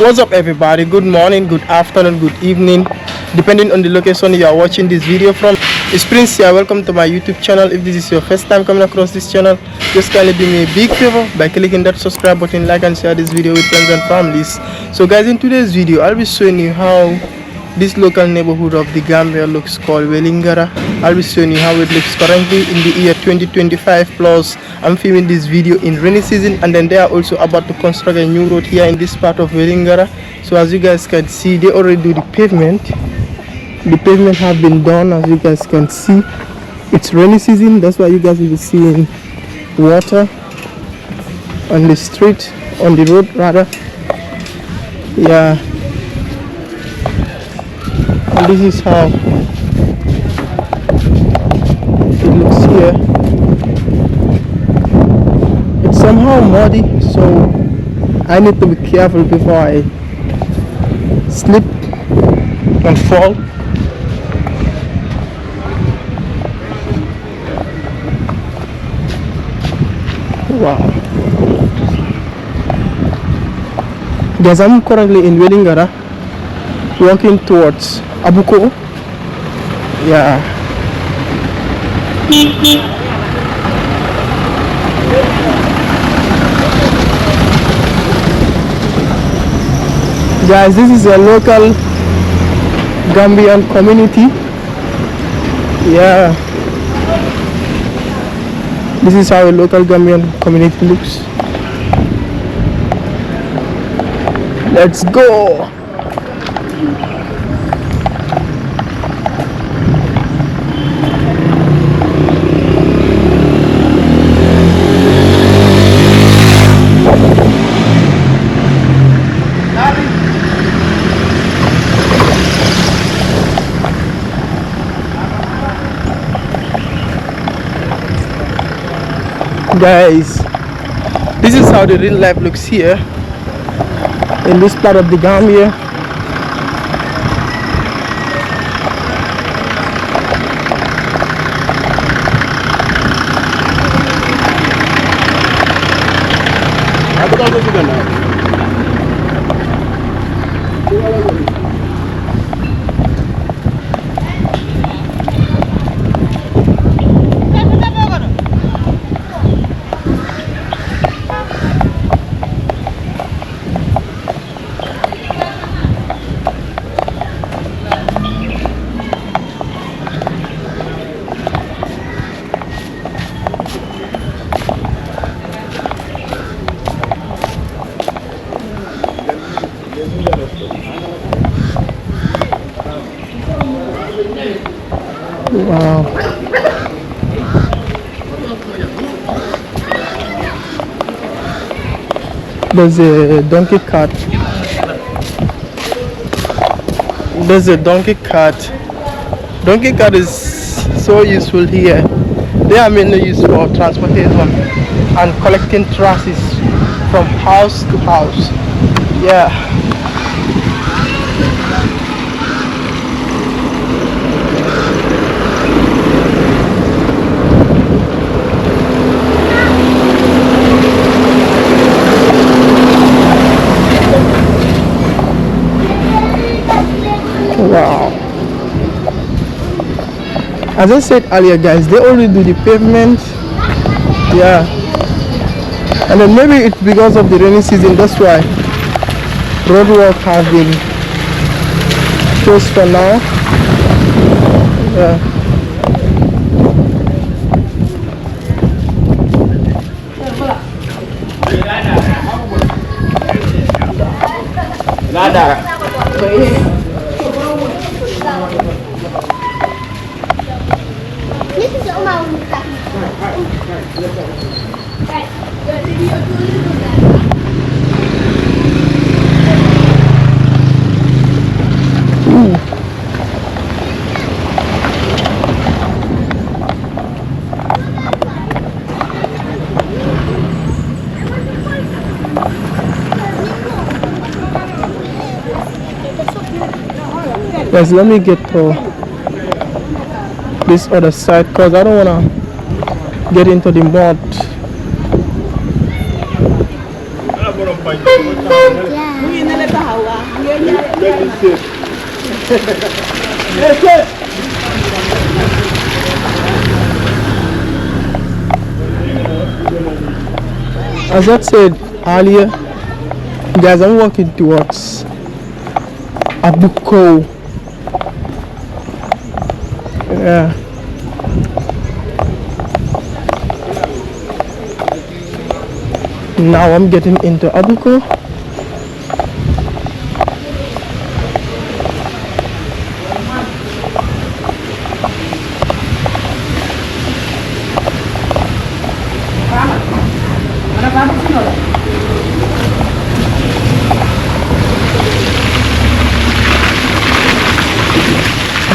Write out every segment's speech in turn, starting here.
What's up everybody? Good morning, good afternoon, good evening, depending on the location you are watching this video from. It's Prince here. Welcome to my YouTube channel. If this is your first time coming across this channel, just kindly do me a big favor by clicking that subscribe button, like and share this video with friends and families. So guys, in today's video I'll be showing you how this local neighborhood of the Gambia looks, called Welingara. I'll be showing you how it looks currently in the year 2025 plus. I'm filming this video in rainy season, and then they are also about to construct a new road here in this part of Welingara. So as you guys can see, they already do the pavement. The pavement have been done, as you guys can see. It's rainy season, that's why you guys will be seeing water on the street, on the road rather. Yeah. And this is how it looks here. It's somehow muddy, so I need to be careful before I slip and fall. Wow. Guys, I'm currently in Welingara, walking towards Abuko. Yeah. Guys, this is a local Gambian community. Yeah. This is how a local Gambian community looks. Let's go. Guys, this is how the real life looks here in this part of the Gambia. Wow. There's a donkey cart. There's a donkey cart. Donkey cart is so useful here. They are mainly used for transportation and collecting trashes from house to house. Yeah. Wow. As I said earlier, guys, they already do the pavement. Yeah. And then maybe it's because of the rainy season, that's why road work has been closed for now. Yeah. Guys, let me get to this other side because I don't want to get into the mud. Yeah. As I said earlier, guys, I'm walking towards Abuko. Yeah. Now I'm getting into Abuko.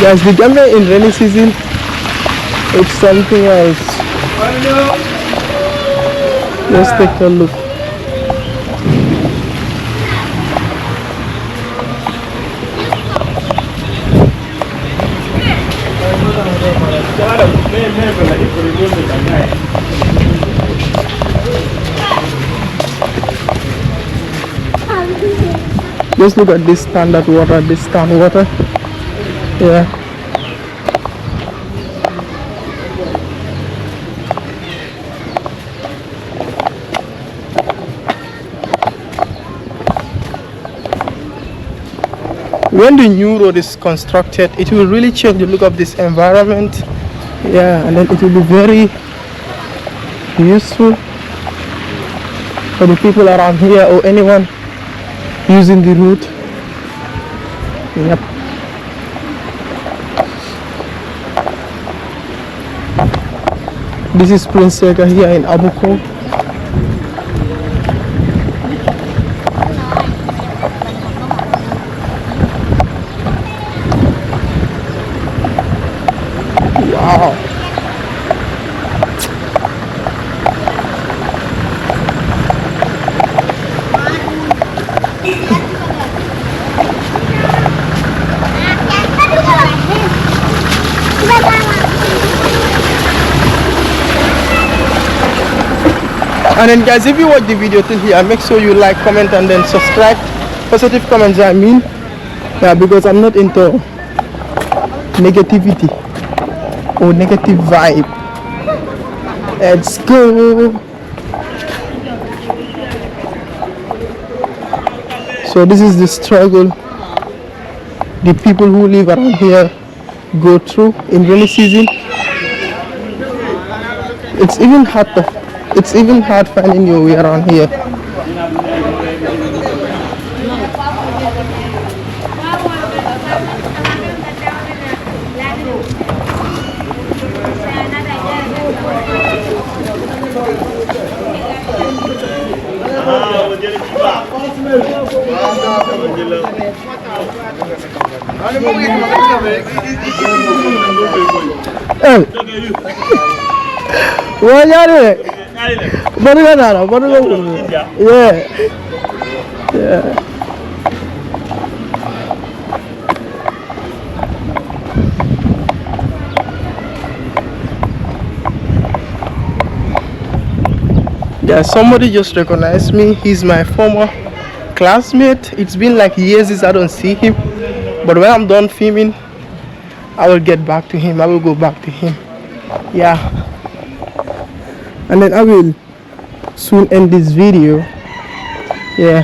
Guys, the Gambia in rainy season, it's something else. Let's take a look. Just look at this standard water, this town water. Yeah. When the new road is constructed, it will really change the look of this environment. Yeah, and then it will be very useful for the people around here or anyone using the route. Yep. This is Prince Sega here in Abuko. Wow. And then guys, if you watch the video till here, make sure you like, comment and then subscribe. Positive comments, I mean. Yeah, because I'm not into negativity or negative vibe. Let's go. So this is the struggle the people who live around here go through in rainy season. It's even hard finding your way around here. What are you doing? Yeah. Yeah. Yeah, somebody just recognized me. He's my former classmate. It's been like years since I don't see him. But when I'm done filming, I will get back to him. I will go back to him. Yeah. And then I will soon end this video. Yeah.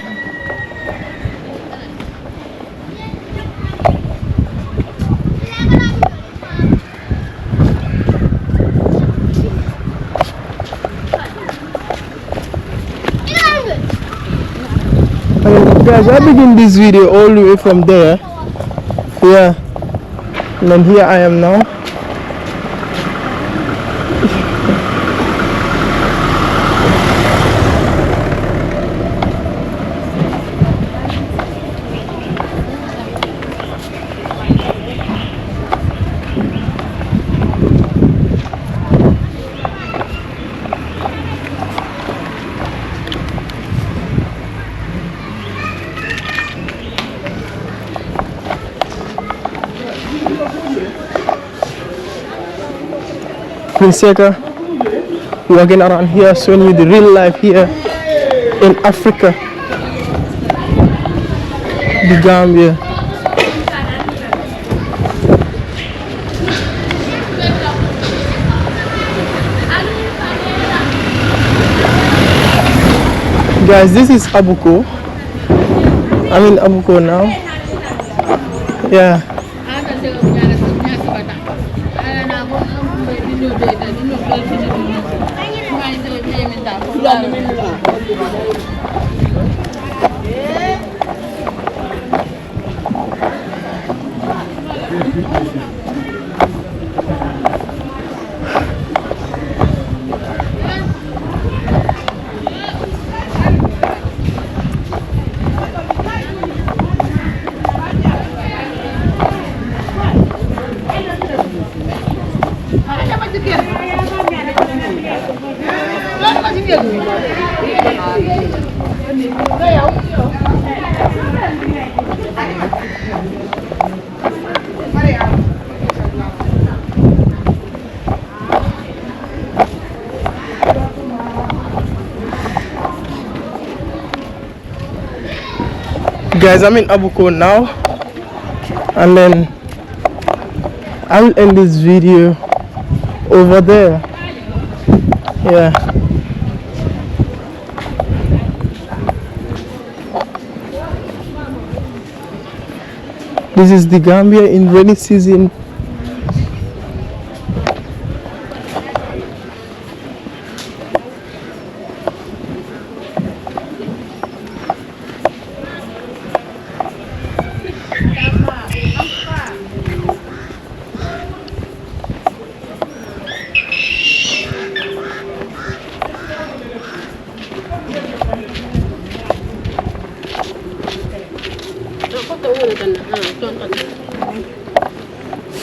And guys, I begin this video all the way from there. Yeah. And then here I am now. Prince Sega, walking around here, showing you the real life here in Africa. the Gambia. Guys, this is Abuko. I'm in Abuko now. Yeah. Guys, I'm in Abuko now, and then I will end this video over there. Yeah. This is the Gambia in rainy season.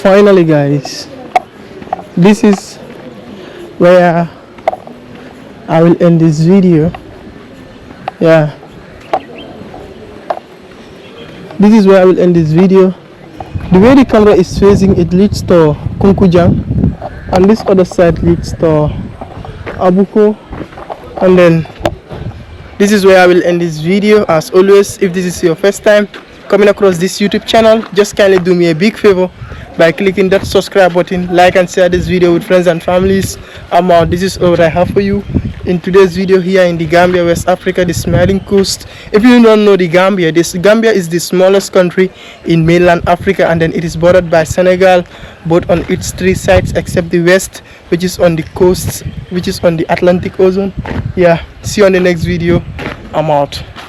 Finally, guys, this is where I will end this video. Yeah, this is where I will end this video. The way the camera is facing, it leads to Kunkujang, and this other side leads to Abuko, and then this is where I will end this video. As always, if this is your first time coming across this YouTube channel, just kindly do me a big favor by clicking that subscribe button, like and share this video with friends and families. I'm out. This is all I have for you in today's video here in the Gambia, West Africa, the smiling coast. If you don't know the Gambia, Gambia is the smallest country in mainland Africa, and then it is bordered by Senegal both on its three sides except the west, which is on the coast, which is on the Atlantic Ocean. Yeah, see you on the next video. I'm out.